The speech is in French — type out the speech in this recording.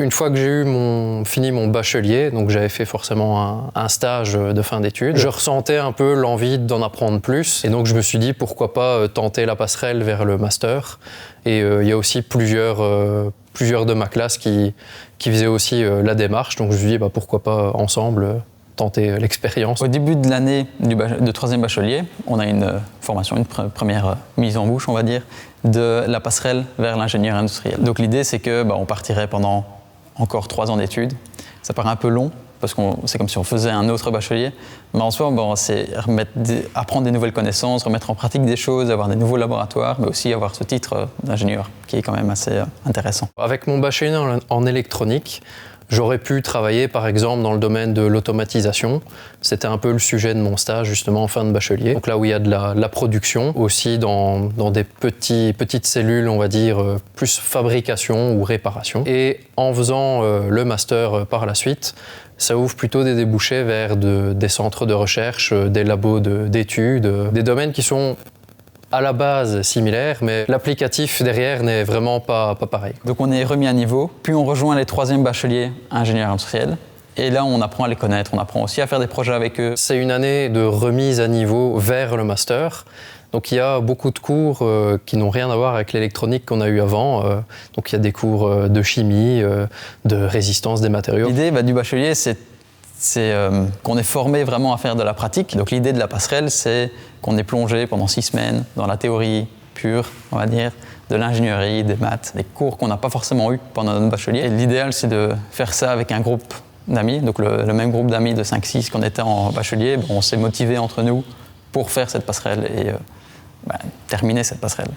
Une fois que j'ai eu fini mon bachelier, donc j'avais fait forcément un stage de fin d'études, je ressentais un peu l'envie d'en apprendre plus. Et donc je me suis dit pourquoi pas tenter la passerelle vers le master. Et il y a aussi plusieurs de ma classe qui faisaient aussi la démarche. Donc je me suis dit pourquoi pas ensemble tenter l'expérience. Au début de l'année de troisième bachelier, on a une formation, une première mise en bouche, on va dire, de la passerelle vers l'ingénieur industriel. Donc l'idée, c'est que on partirait pendant encore 3 ans d'études. Ça paraît un peu long, parce que c'est comme si on faisait un autre bachelier, mais en soi, c'est apprendre des nouvelles connaissances, remettre en pratique des choses, avoir des nouveaux laboratoires, mais aussi avoir ce titre d'ingénieur, qui est quand même assez intéressant. Avec mon bachelier en électronique, j'aurais pu travailler par exemple dans le domaine de l'automatisation. C'était un peu le sujet de mon stage justement en fin de bachelier. Donc là où il y a de la production, aussi dans des petites cellules, on va dire, plus fabrication ou réparation. Et en faisant le master par la suite, ça ouvre plutôt des débouchés vers des centres de recherche, des labos d'études, des domaines qui sont à la base similaire, mais l'applicatif derrière n'est vraiment pas pareil. Donc on est remis à niveau, puis on rejoint les 3e bacheliers ingénieurs industriels, et là on apprend à les connaître, on apprend aussi à faire des projets avec eux. C'est une année de remise à niveau vers le master, donc il y a beaucoup de cours qui n'ont rien à voir avec l'électronique qu'on a eu avant, donc il y a des cours de chimie, de résistance des matériaux. L'idée du bachelier, c'est qu'on est formé vraiment à faire de la pratique. Donc l'idée de la passerelle, c'est qu'on est plongé pendant 6 semaines dans la théorie pure, on va dire, de l'ingénierie, des maths, des cours qu'on n'a pas forcément eu pendant notre bachelier. Et l'idéal, c'est de faire ça avec un groupe d'amis, donc le même groupe d'amis de 5-6 qu'on était en bachelier. On s'est motivés entre nous pour faire cette passerelle et terminer cette passerelle.